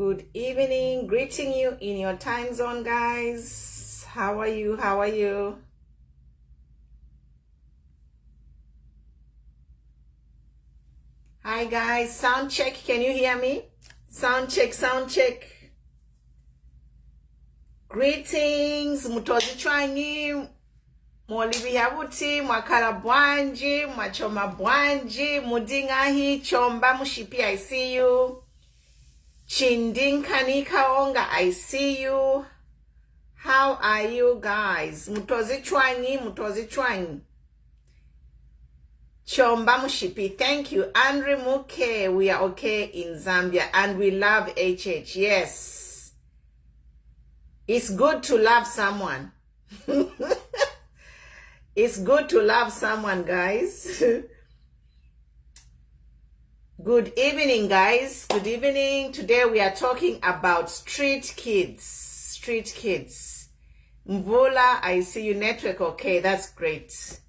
Good evening, greeting you in your time zone, guys. How are you? How are you? Hi, guys. Sound check. Can you hear me? Sound check, sound check. Greetings, mutozi chwanyi, mwolibiya buti, mwakala bwanji, mwachoma bwanji, mudingahi, chomba mushipi, I see you. Chindinkanika onga, I see you. How are you guys? Mutozi chwanyi, mutozi chwanyi. Chomba mushipi, thank you. Andre Muke, we are okay in Zambia and we love HH, yes. It's good to love someone. It's good to love someone, guys. Good evening, guys. Good evening. Today we are talking about street kids. Street kids. Mvula, I see you. Network okay. That's great.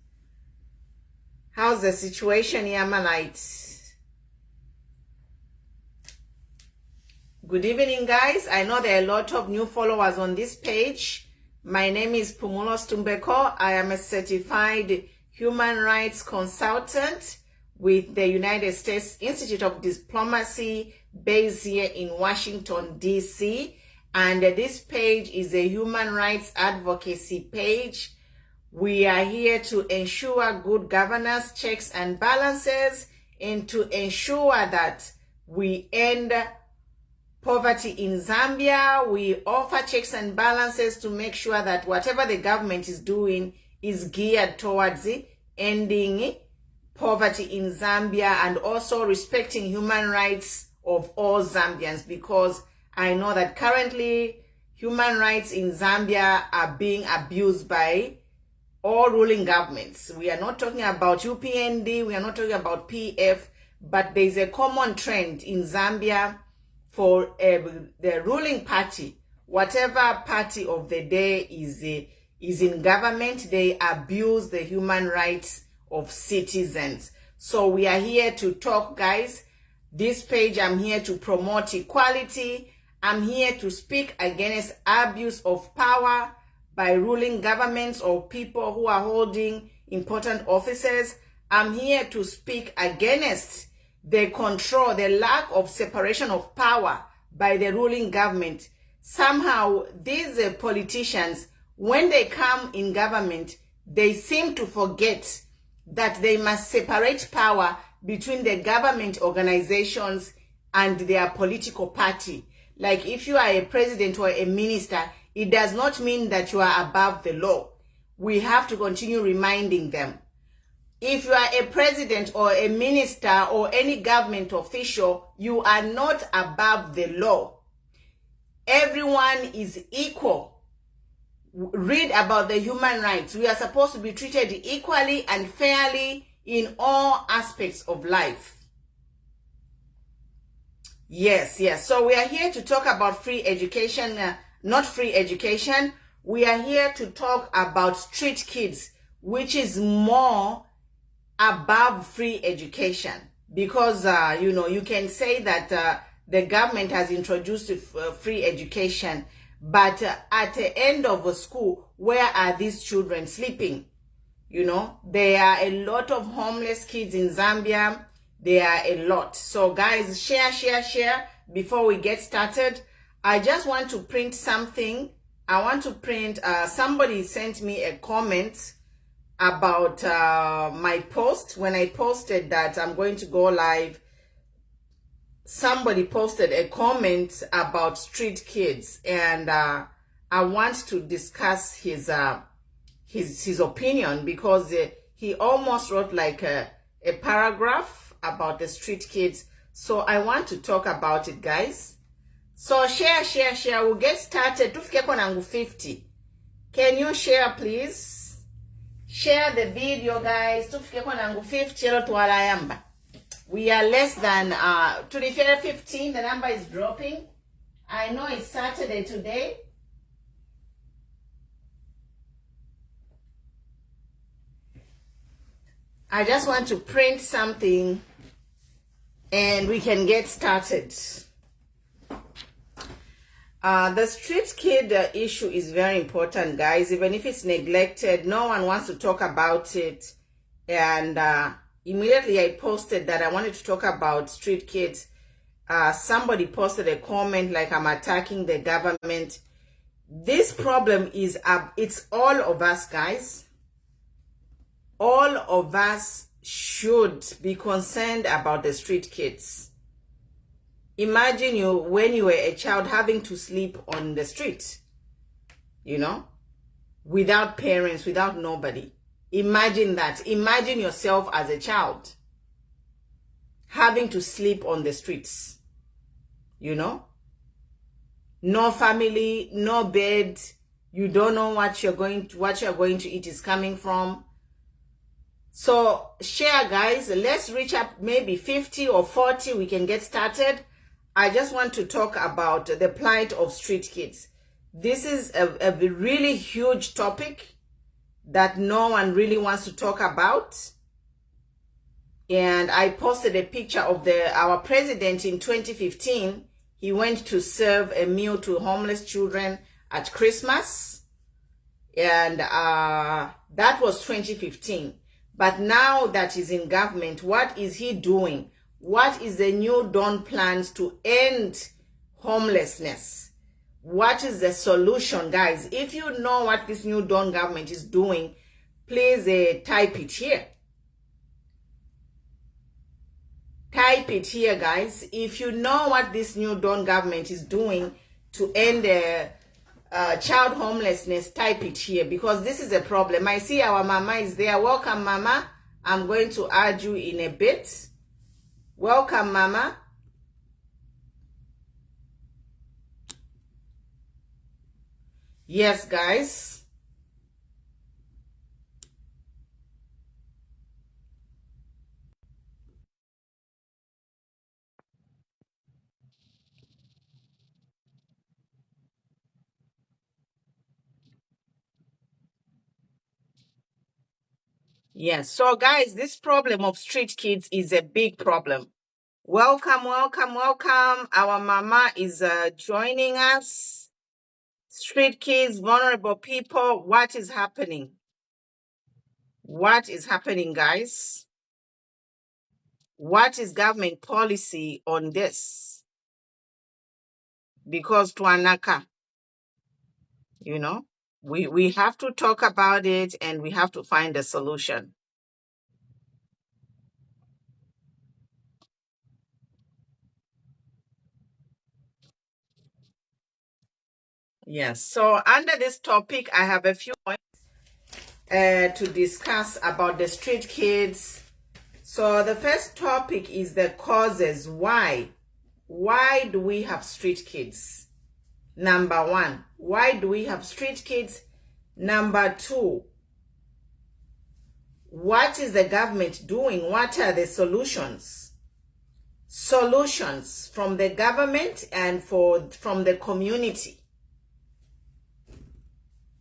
How's the situation, Yamalite? Good evening, guys. I know there are a lot of new followers on this page. My name is Pumulo Stumbeko. I am a certified human rights consultant with the United States Institute of Diplomacy based here in Washington, D.C. And this page is a human rights advocacy page. We are here to ensure good governance, checks and balances, and to ensure that we end poverty in Zambia. We offer checks and balances to make sure that whatever the government is doing is geared towards ending poverty in Zambia and also respecting human rights of all Zambians, because I know that currently human rights in Zambia are being abused by all ruling governments. We are not talking about UPND, we are not talking about PF, but there is a common trend in Zambia for the ruling party. Whatever party of the day is in government, they abuse the human rights of citizens. So we are here to talk, guys. This page, I'm here to promote equality. I'm here to speak against abuse of power by ruling governments or people who are holding important offices. I'm here to speak against the control, the lack of separation of power by the ruling government. Somehow, these politicians, when they come in government, they seem to forget that they must separate power between the government organizations and their political party. Like if you are a president or a minister, it does not mean that you are above the law. We have to continue reminding them. If you are a president or a minister or any government official, you are not above the law. Everyone is equal. Read about the human rights. We are supposed to be treated equally and fairly in all aspects of life. Yes. So we are here to talk about free education, not free education. We are here to talk about street kids, which is more above free education, because you can say that the government has introduced free education, but at the end of a school, where are these children sleeping? There are a lot of homeless kids in Zambia. There are a lot. So guys, share before we get started. I just want to print something. I want to print, somebody sent me a comment about my post. When I posted that I'm going to go live, somebody posted a comment about street kids, and I want to discuss his opinion, because he almost wrote like a paragraph about the street kids. So I want to talk about it, guys. So share. We'll get started. Tufike kwa nangu 50. Can you share, please? Share the video, guys. Tufike kwa nangu 50 elo tuwalayamba. We are less than 15. The number is dropping. I know it's Saturday today. I just want to print something and we can get started. The street kid issue is very important, guys. Even if it's neglected, no one wants to talk about it. And immediately I posted that I wanted to talk about street kids. Somebody posted a comment like I'm attacking the government. This problem is it's all of us, guys. All of us should be concerned about the street kids. Imagine you, when you were a child, having to sleep on the street, you know, without parents, without nobody. Imagine that. Imagine yourself as a child having to sleep on the streets, you know, no family, no bed. You don't know what you're going to eat is coming from. So share, guys. Let's reach up maybe 50 or 40. We can get started. I just want to talk about the plight of street kids. This is a really huge topic that no one really wants to talk about. And I posted a picture of our president in 2015. He went to serve a meal to homeless children at Christmas. And that was 2015. But now that he's in government, what is he doing? What is the new Dawn plans to end homelessness? What is the solution, guys? If you know what this new Dawn government is doing, please type it here. Type it here, guys. If you know what this new Dawn government is doing to end child homelessness, type it here, because this is a problem. I see our mama is there. Welcome, mama. I'm going to add you in a bit. Welcome, mama. Yes, guys. Yes. So, guys, this problem of street kids is a big problem. Welcome, welcome, welcome. Our mama is joining us. Street kids, vulnerable people. What is happening? What is happening, guys? What is government policy on this? Because Tuanaka, you know, we have to talk about it and we have to find a solution. Yes. So under this topic, I have a few points to discuss about the street kids. So the first topic is the causes. Why? Why do we have street kids? Number one, why do we have street kids? Number two, what is the government doing? What are the solutions? Solutions from the government and from the community.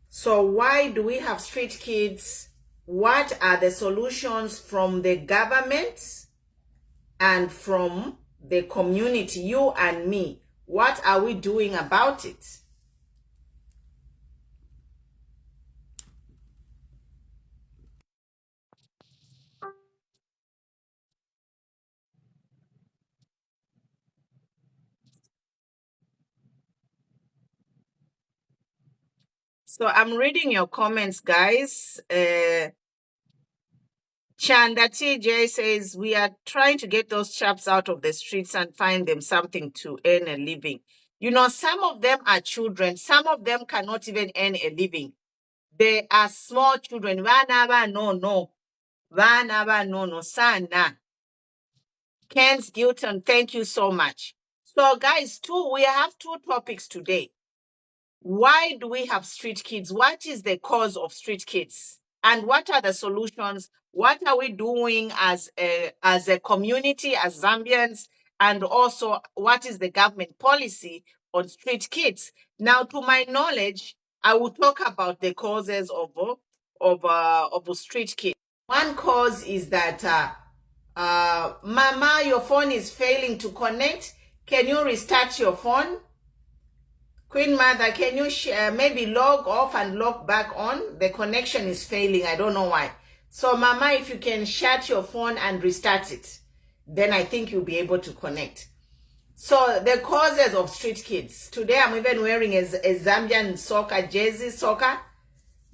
So why do we have street kids? What are the solutions from the government and from the community, you and me? What are we doing about it? So I'm reading your comments, guys. Chanda TJ says, we are trying to get those chaps out of the streets and find them something to earn a living. You know, some of them are children. Some of them cannot even earn a living. They are small children. Vanaba no. Vanaba no. Sana. Ken's Gilton, thank you so much. So, guys, we have two topics today. Why do we have street kids? What is the cause of street kids? And what are the solutions? What are we doing as a community, as Zambians? And also, what is the government policy on street kids? Now, to my knowledge, I will talk about the causes of street kids. One cause is that, Mama, your phone is failing to connect. Can you restart your phone? Queen Mother, can you maybe log off and log back on? The connection is failing. I don't know why. So, Mama, if you can shut your phone and restart it, then I think you'll be able to connect. So, the causes of street kids. Today, I'm even wearing a Zambian soccer jersey,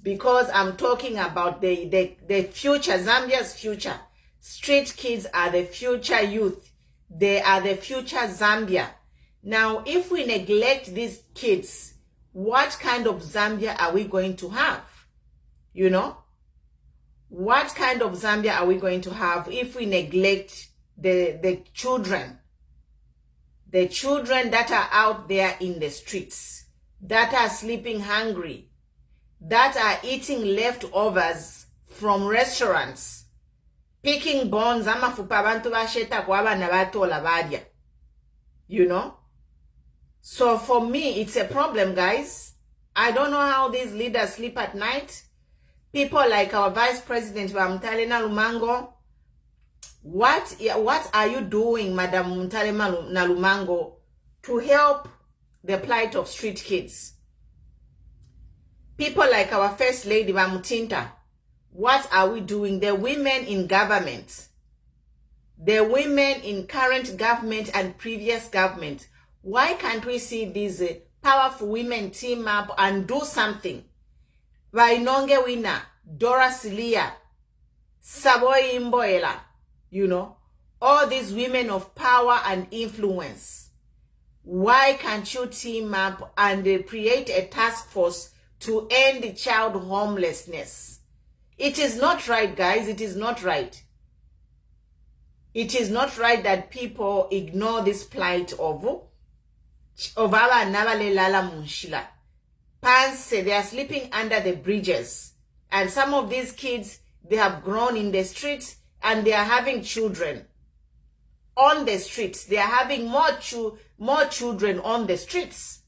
because I'm talking about the future, Zambia's future. Street kids are the future youth. They are the future Zambia. Now, if we neglect these kids, what kind of Zambia are we going to have? You know? What kind of Zambia are we going to have if we neglect the children? The children that are out there in the streets, that are sleeping hungry, that are eating leftovers from restaurants, picking bones, you know? So for me, it's a problem, guys. I don't know how these leaders sleep at night. People like our Vice President, Mutale Nalumangwa, what are you doing, Madam Mutale Nalumangwa, to help the plight of street kids? People like our First Lady, Bamutinta, what are we doing? The women in government, the women in current government and previous government, why can't we see these powerful women team up and do something? Vainonge Wina, Dora Silia, Saboy Imboela, you know, all these women of power and influence. Why can't you team up and create a task force to end child homelessness? It is not right, guys. It is not right. It is not right that people ignore this plight of our Navalelala Munshila. Parents say they are sleeping under the bridges. And some of these kids, they have grown in the streets and they are having children on the streets. They are having more children on the streets.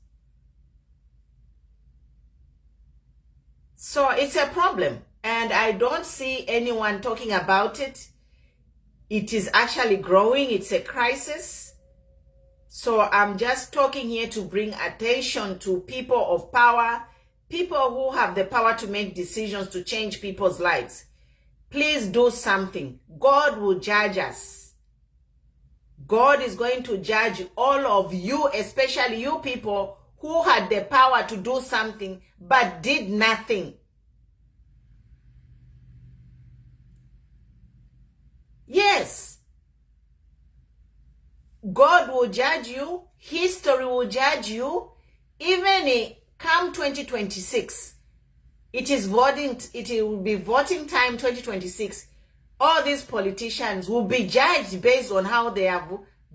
So it's a problem. And I don't see anyone talking about it. It is actually growing. It's a crisis. So I'm just talking here to bring attention to people of power, people who have the power to make decisions to change people's lives. Please do something. God will judge us. God is going to judge all of you, especially you people who had the power to do something but did nothing. Yes. God will judge you. History will judge you. Even come 2026, it will be voting time 2026. All these politicians will be judged based on how they have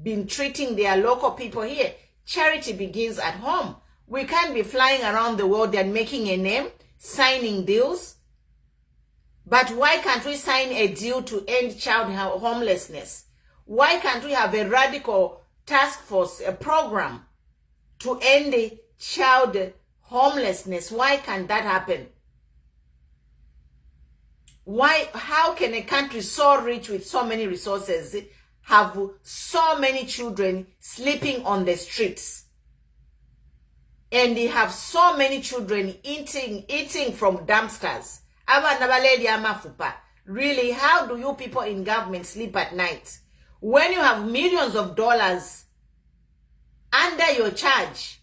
been treating their local people here. Charity begins at home. We can't be flying around the world and making a name, signing deals. But why can't we sign a deal to end child homelessness? Why can't we have a radical task force, a program to end the child homelessness? Why can't that happen? How can a country so rich with so many resources have so many children sleeping on the streets? And they have so many children eating from dumpsters. Really, how do you people in government sleep at night? When you have millions of dollars under your charge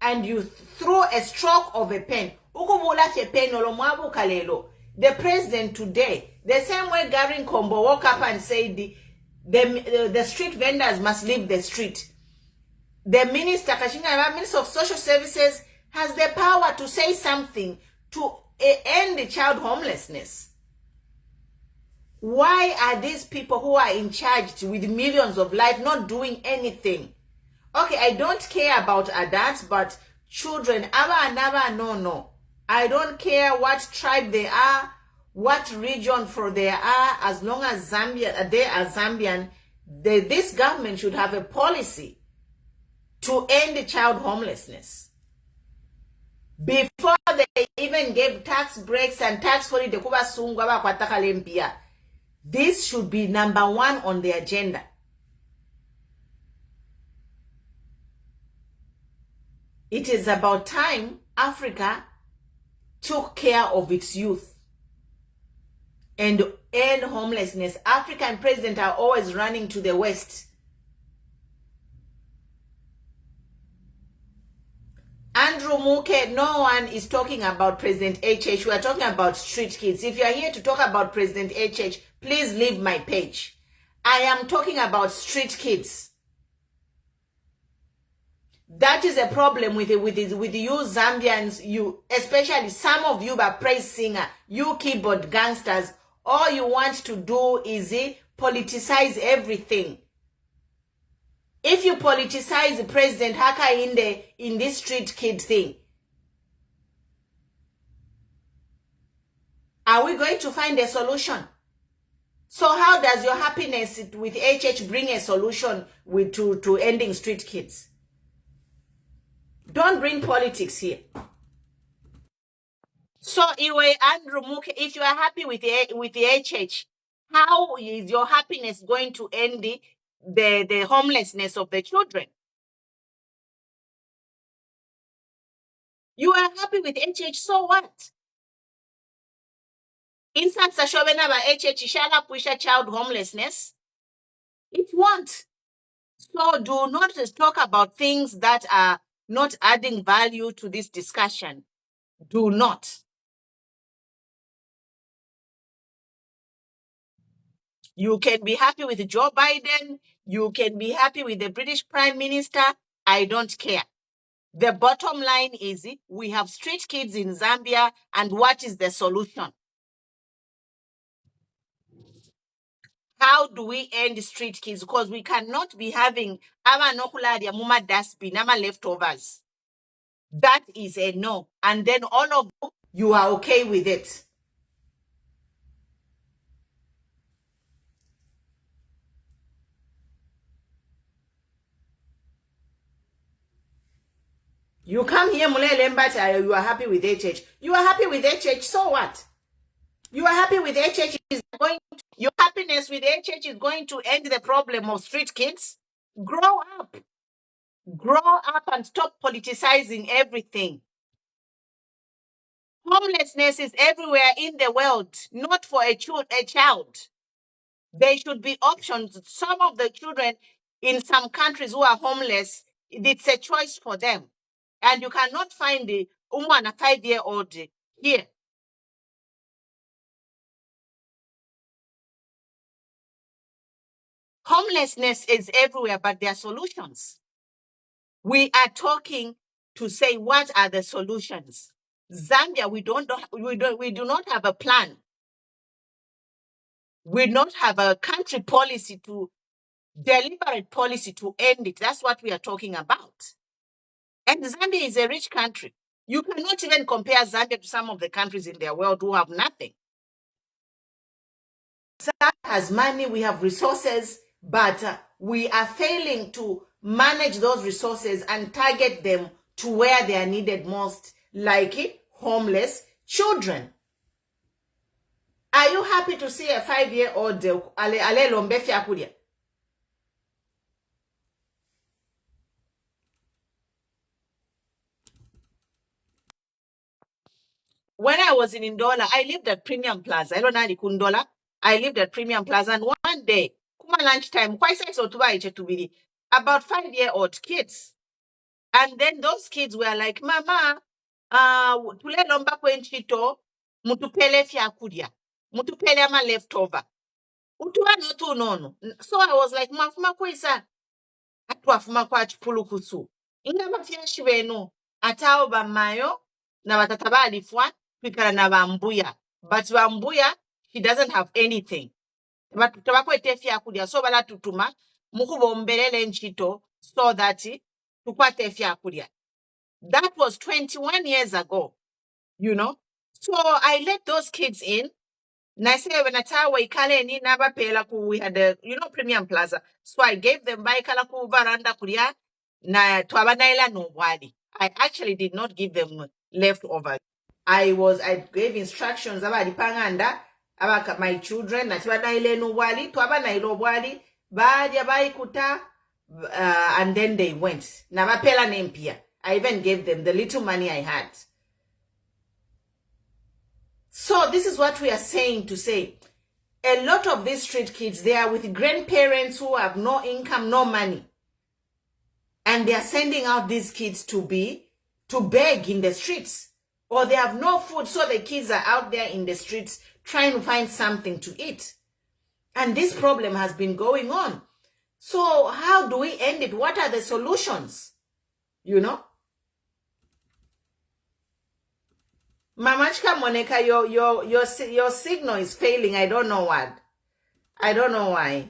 and you throw a stroke of a pen, the president today, the same way Gary Kombo woke up and said the street vendors must leave the street. The minister, Kashinga, Minister of Social Services, has the power to say something to end child homelessness. Why are these people who are in charge with millions of lives not doing anything? Okay, I don't care about adults, but children, no. I don't care what tribe they are, what region they are, as long as they are Zambian, this government should have a policy to end child homelessness. Before they even gave tax breaks and tax holiday, this should be number one on the agenda. It is about time Africa took care of its youth and end homelessness. African presidents are always running to the West. Andrew Muke, no one is talking about President HH. We are talking about street kids. If you are here to talk about President HH, please leave my page. I am talking about street kids. That is a problem with you Zambians, you, especially some of you are praise singer, you keyboard gangsters. All you want to do is politicize everything. If you politicize President Haka in this street kid thing, are we going to find a solution? So how does your happiness with HH bring a solution to ending street kids? Don't bring politics here. So, Iwe Andrew Muke, if you are happy with the HH, how is your happiness going to end the homelessness of the children? You are happy with HH, so what? In fact, HH push child homelessness. It won't. So do not talk about things that are not adding value to this discussion. Do not. You can be happy with Joe Biden. You can be happy with the British Prime Minister. I don't care. The bottom line is we have street kids in Zambia, and what is the solution? How do we end street kids? Because we cannot be having abanokulari muma dustbin, ama leftovers. That is a no. And then all of you are okay with it. You come here, Mulele Mbata, you are happy with HH. You are happy with HH, so what? You are happy with HH is going to, your happiness with HH is going to end the problem of street kids? Grow up. Grow up and stop politicizing everything. Homelessness is everywhere in the world, not for a child. There should be options. Some of the children in some countries who are homeless, it's a choice for them. And you cannot find the woman, a 5-year-old here. Homelessness is everywhere, but there are solutions. We are talking to say what are the solutions. Zambia, we do not have a plan. We don't have a country policy to deliberate policy to end it. That's what we are talking about. And Zambia is a rich country. You cannot even compare Zambia to some of the countries in the world who have nothing. Zambia has money, we have resources, but we are failing to manage those resources and target them to where they are needed most, like homeless children. Are you happy to see a 5-year-old ale lombe fyakulya? When I was in Ndola, I lived at Premium Plaza. I don't know Kundola. I lived at Premium Plaza, and one day, kuma lunchtime, about 5-year-old kids. And then those kids were like, Mama, tule lomba kwenchito, mutupele fyakulya, mutupele ama leftover. Utuwa notu nono. So I was like, mafuma kwisa, atwafuma kwa chipulukusu. Inga mafyashi wenu, atao bamayo, na batata balifwa, kwikala na bambuya. But bambuya, he doesn't have anything. Tabakwete fyakulya, so bala tutuma, mukubombelele nchito, so that tukwate fyakulya. That was 21 years ago, you know. So I let those kids in. Na say when ikaleni nabapela ku, we had a, you know, Premium Plaza. So I gave them baikala ku varanda kulia na twabanaila no wali. I actually did not give them leftovers. I gave instructions about panganda about my children na twabanaile no wali, twabanailo wali, baja baikuta, and then they went. Nabapela nempia. I even gave them the little money I had. So this is what we are saying to say. A lot of these street kids, they are with grandparents who have no income, no money. And they are sending out these kids to beg in the streets. Or they have no food, so the kids are out there in the streets trying to find something to eat. And this problem has been going on. So how do we end it? What are the solutions? You know? Mamachka Monica, your signal is failing. I don't know what. I don't know why.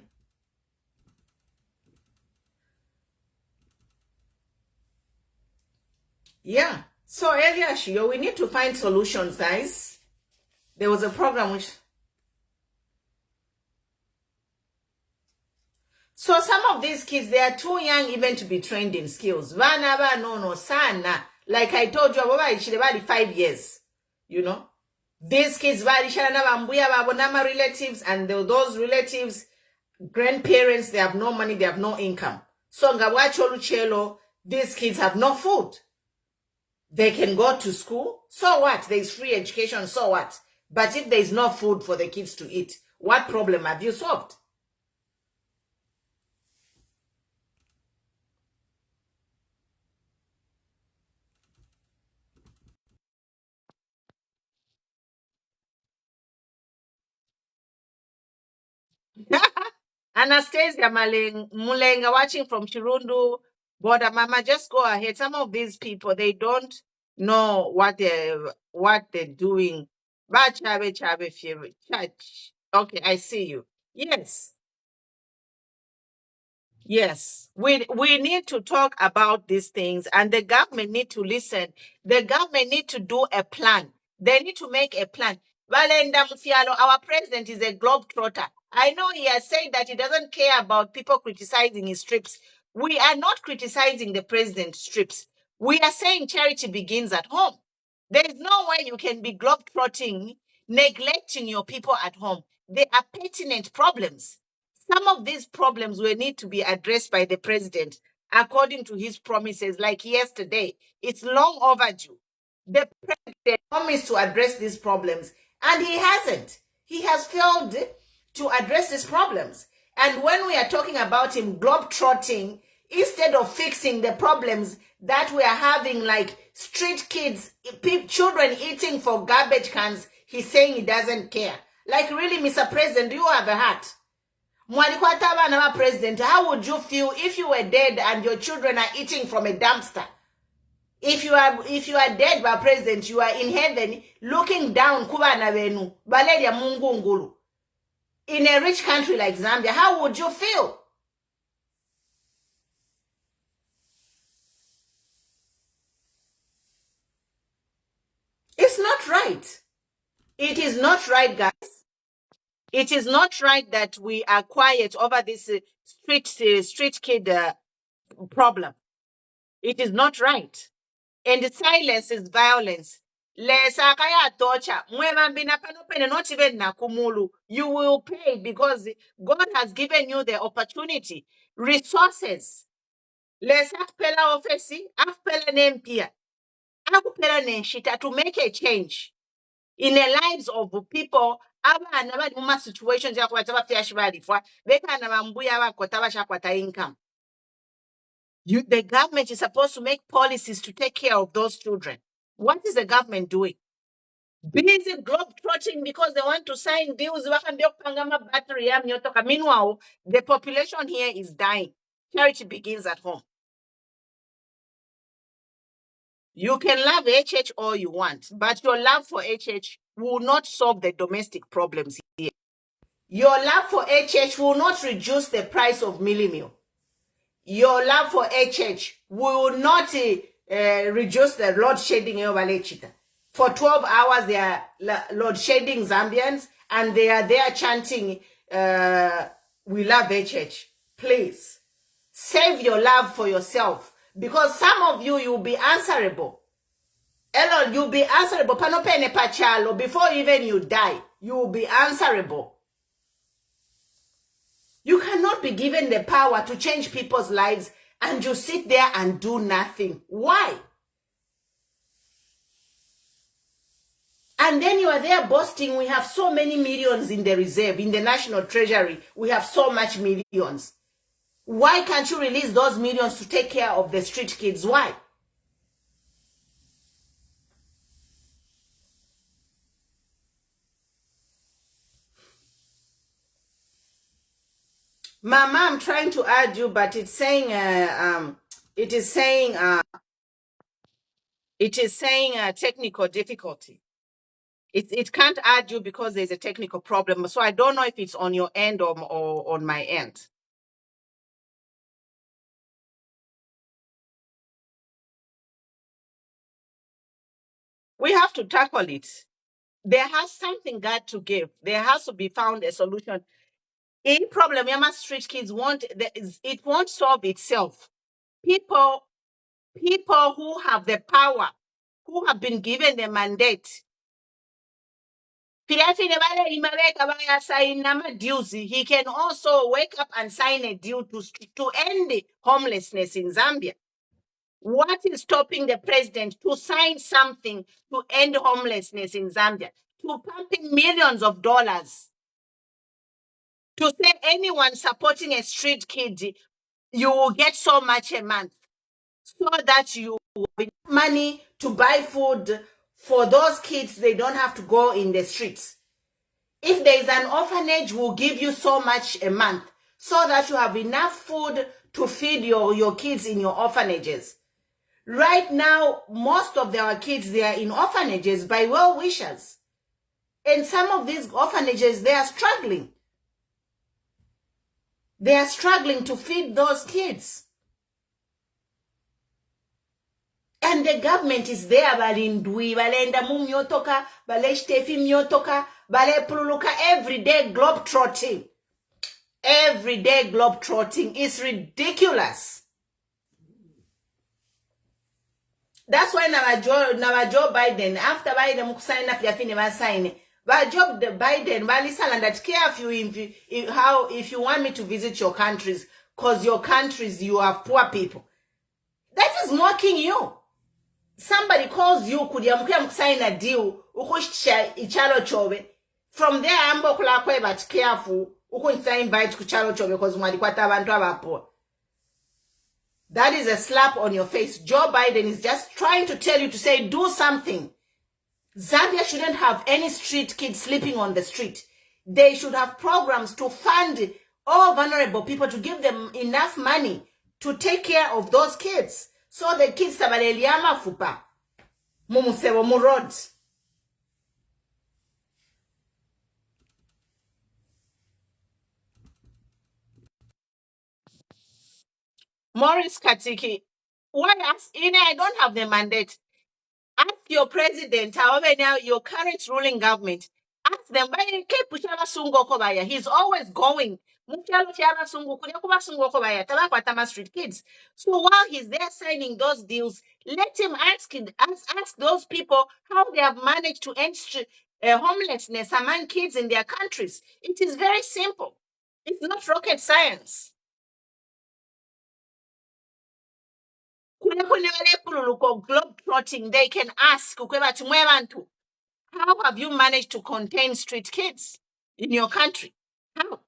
Yeah. So Eliashio, we need to find solutions, guys. There was a program which... So some of these kids, they are too young even to be trained in skills. Vanaba no sana. Like I told you, about 5 years. You know? These kids, relatives, and those relatives, grandparents, they have no money, they have no income. So these kids have no food. They can go to school. So what? There's free education. So what? But if there's no food for the kids to eat, what problem have you solved? Anastasia Mulenga watching from Chirundu border. Mama, just go ahead. Some of these people, they don't know what they're doing. Church. Okay, I see you. Yes. Yes, we need to talk about these things, and the government need to listen. The government need to do a plan. They need to make a plan. Valenda Musialo, our president is a globetrotter. I know he has said that he doesn't care about people criticizing his trips. We are not criticizing the president's trips. We are saying charity begins at home. There is no way you can be globetrotting, neglecting your people at home. They are pertinent problems. Some of these problems will need to be addressed by the president according to his promises, like yesterday. It's long overdue. The president promised to address these problems, and he hasn't. He has failed to address these problems. And when we are talking about him globetrotting, instead of fixing the problems that we are having, like street kids, children eating for garbage cans, he's saying he doesn't care. Like, really, Mr. President, do you have a heart? President, how would you feel if you were dead and your children are eating from a dumpster? If you are dead, by president, you are in heaven looking down kubana venu baleria mungungulu. In a rich country like Zambia, how would you feel? It's not right. It is not right, guys. It is not right that we are quiet over this street kid problem. It is not right. And silence is violence. Not even nakumulu. You will pay because God has given you the opportunity, resources. Pela ofesi, pela nempia, pela nenshita to make a change in the lives of people. Abana bali mu situations ya kwata bafyashi balifwa bekana bambuya bakota bashakwata income. The government is supposed to make policies to take care of those children. What is the government doing? Busy globetrotting because they want to sign deals. Meanwhile, the population here is dying. Charity begins at home. You can love HH all you want, but your love for HH will not solve the domestic problems here. Your love for HH will not reduce the price of Millie Meal. Your love for HH will not reduce the load shedding over Lechita. For 12 hours, they are load shedding Zambians, and they are there chanting, we love HH. Please, save your love for yourself, because some of you will be answerable. Hello, you'll be answerable. Panopene pachalo, before even you die, you will be answerable. You cannot be given the power to change people's lives and you sit there and do nothing. Why? And then you are there boasting, we have so many millions in the reserve, in the national treasury, we have so much millions. Why can't you release those millions to take care of the street kids? Why? Mama, I'm trying to add you, but it's saying, it is saying technical difficulty. It can't add you because there's a technical problem. So I don't know if it's on your end or on my end. We have to tackle it. There has something got to give. There has to be found a solution. Any problem Yama street kids it won't solve itself. People who have the power, who have been given the mandate, he can also wake up and sign a deal to end homelessness in Zambia. What is stopping the president to sign something to end homelessness in Zambia? To pump in millions of dollars. To say anyone supporting a street kid, you will get so much a month. So that you have money to buy food for those kids, they don't have to go in the streets. If there is an orphanage, we'll give you so much a month so that you have enough food to feed your kids in your orphanages. Right now, most of our kids, they are in orphanages by well-wishers. And some of these orphanages, they are struggling. They are struggling to feed those kids. And the government is there, balindwi, balenda mumyotoka, bale shtefi myotoka, bale pululuka, everyday globe-trotting. Everyday globe-trotting is ridiculous. That's why now Joe Biden, after Biden sign up yafine sign, but Joe Biden, listen, that care of you if you want me to visit your countries, because your countries you have poor people. That is mocking you. Somebody calls you, could you sign a deal, ichalo chobe. From there, ambo kulakwe but careful, invite kuchalo chobe because mwalikwata abantu abapo. That is a slap on your face. Joe Biden is just trying to tell you to say, do something. Zambia shouldn't have any street kids sleeping on the street. They should have programs to fund all vulnerable people, to give them enough money to take care of those kids. So the kids sabaleliama fupa. Mumusebo murod. Maurice Katiki, why ask? I don't have the mandate. Ask your president, however, now your current ruling government. Ask them, he's always going. Street kids. So while he's there signing those deals, let him ask those people how they have managed to end homelessness among kids in their countries. It is very simple. It's not rocket science. Globe-trotting, they can ask, how have you managed to contain street kids in your country? How?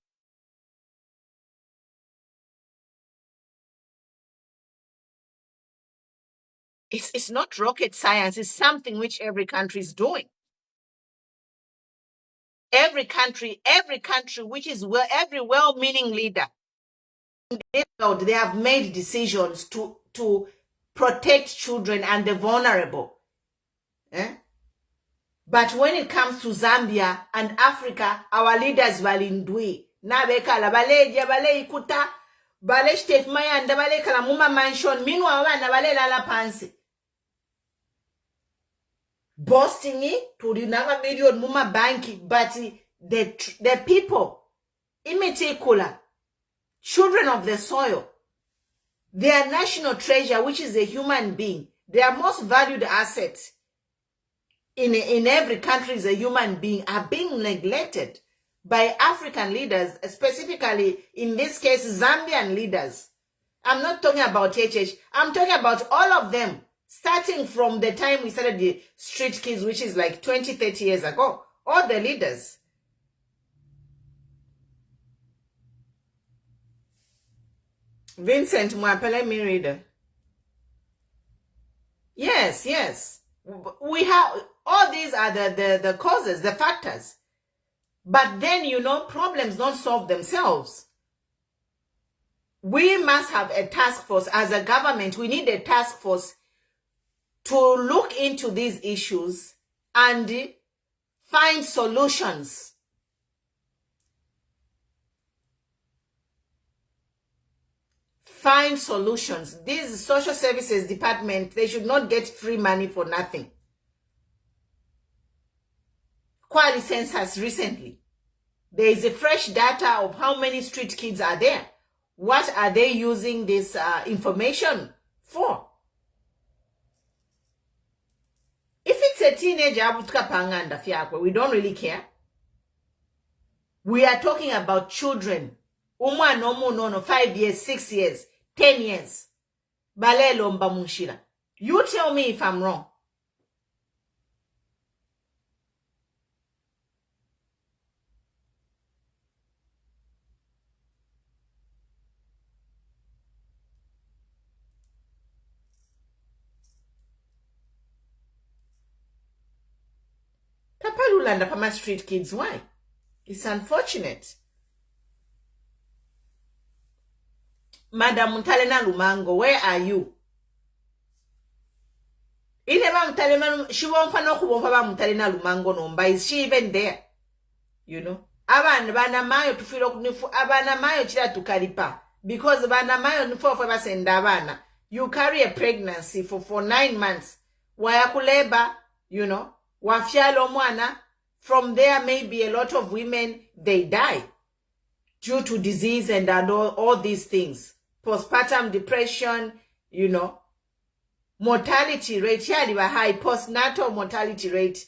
It's not rocket science. It's something which every country is doing. Every country which is every well-meaning leader, they have made decisions to protect children and the vulnerable. But when it comes to Zambia and Africa, our leaders balindwi. Nabekala baleja bale ikuta bale state mayanda bale kala muma mansion minwa wana bale lala pansi. Boasting to the number million muma banki, but the people, imitekula, children of the soil, their national treasure, which is a human being, their most valued asset in every country is a human being, are being neglected by African leaders, specifically in this case, Zambian leaders. I'm not talking about HH. I'm talking about all of them. starting from the time we started the street kids, which is like 20, 30 years ago. All the leaders. Vincent Mwapa, let me read. Yes, yes. We have, all these are the causes, the factors. But then, you know, problems don't solve themselves. We must have a task force. As a government, we need a task force to look into these issues and find solutions. Find solutions. These social services department, they should not get free money for nothing. Quality census recently. There is a fresh data of how many street kids are there. What are they using this information for? If it's a teenager, we don't really care. We are talking about children. 5 years, 6 years, 10 years. You tell me if I'm wrong. Kapalulanda Pama street kids, why? It's unfortunate. Madam Mtalena Lumango, where are you? She won't Mtalena Lumango number. Is she even there? You know? Bana mayo tufilo kunifu abana mayo chila tukaripa. Because bana mayo nifo for senda bana. You carry a pregnancy for 9 months. Wayakuleba, you know, wafyalo mwana. From there, maybe a lot of women, they die due to disease and all these things. Postpartum depression, you know. Mortality rate, yeah, they were high. Postnatal mortality rate,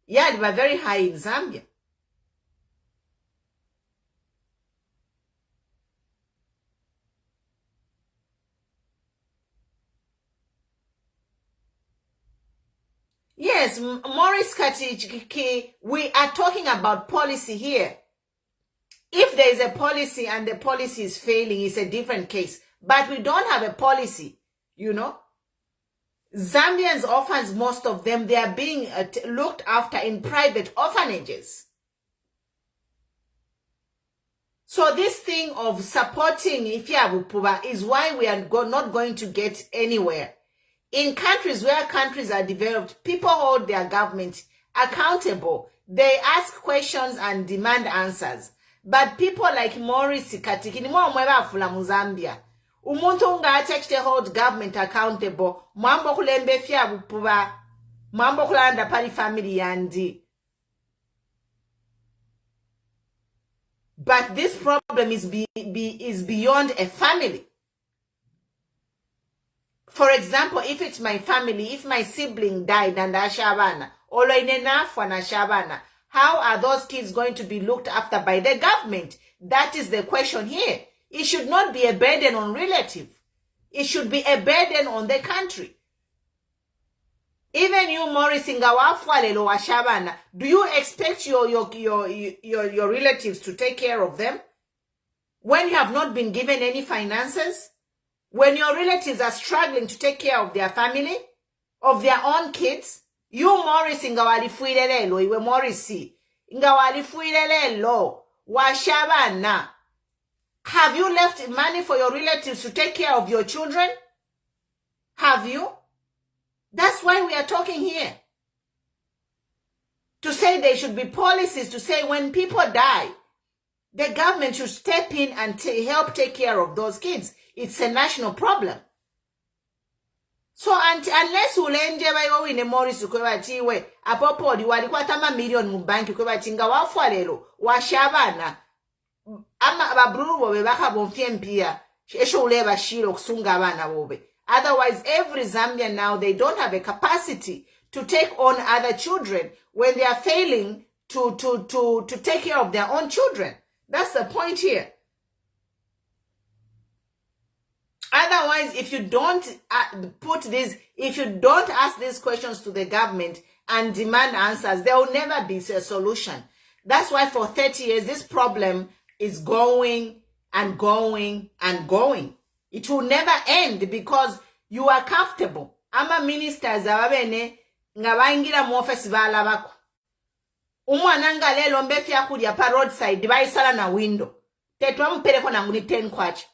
yeah, they were very high in Zambia. Yes, Morris Katichiki, we are talking about policy here. If there is a policy and the policy is failing, it's a different case. But we don't have a policy, you know. Zambians orphans, most of them, they are being looked after in private orphanages. So this thing of supporting Ifyabupuba is why we are not going to get anywhere. In countries where countries are developed, people hold their government accountable. They ask questions and demand answers. But people like Morris Katiki, ni mwemba fula Muzambia. Umuntu unga to hold government accountable. Mambo kulembe Fyabupuba. Mambo kulanda pali family yandi. But this problem is beyond a family. For example, if it's my family, if my sibling died and Ashabana, or Ashabana, how are those kids going to be looked after by the government? That is the question here. It should not be a burden on relative. It should be a burden on the country. Even you, Morris Ngawafwalelo Ashabana, do you expect your relatives to take care of them when you have not been given any finances? When your relatives are struggling to take care of their family, of their own kids, you Morris ingawalifuilelelo, iwe Morrisi, ingawalifuilelelo, washabana. Have you left money for your relatives to take care of your children? Have you? That's why we are talking here. To say there should be policies to say when people die, the government should step in and help take care of those kids. It's a national problem. So unless ulenje bayo wine Morris ukwebatiwe apopodi walikuwa tama million mubanki kwebatinga wafwalelo washabana ama babruru bobe bakabonfye mpia esho uleba shiro kusunga abana bobe. Otherwise, every Zambian now, they don't have a capacity to take on other children when they are failing to take care of their own children. That's the point here. Otherwise, if you don't if you don't ask these questions to the government and demand answers, there will never be a solution. That's why for 30 years, this problem is going and going and going. It will never end because you are comfortable. Ama ministers ababene ngabaingira mu office balabako. Umwana ngalelo mbefya kulya pa roadside bayisala na window. Tetwa mpereko nanguni 10 kwacha.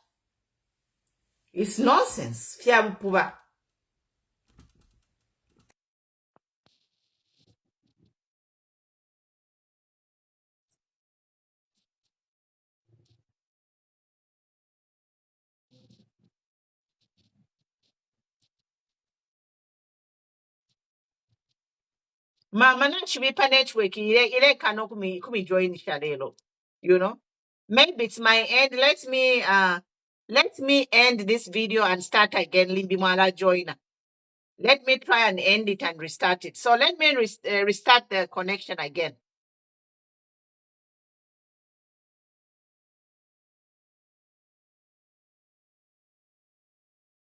It's nonsense. Fya bupuba. Mama chibipa network ile kano kumi join shalelo. You know? Maybe it's my end. Let me end this video and start again. Limbi Mwala joiner. Let me try and end it and restart it. So let me restart the connection again.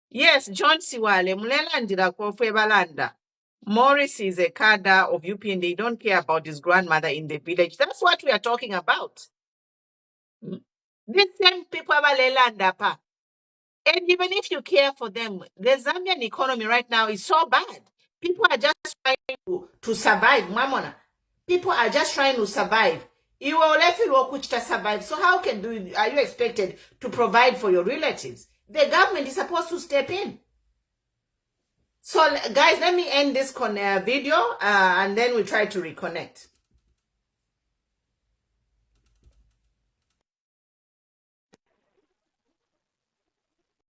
Yes, John Siwale, Mulelandira Kofwe Balanda. Morris is a cadre of UPN. They don't care about his grandmother in the village. That's what we are talking about. These same people Balelanda pa. And even if you care for them, the Zambian economy right now is so bad. People are just trying to survive, Mamona. People are just trying to survive. You will let you survive. So how are you expected to provide for your relatives? The government is supposed to step in. So guys, let me end this video and then we try to reconnect.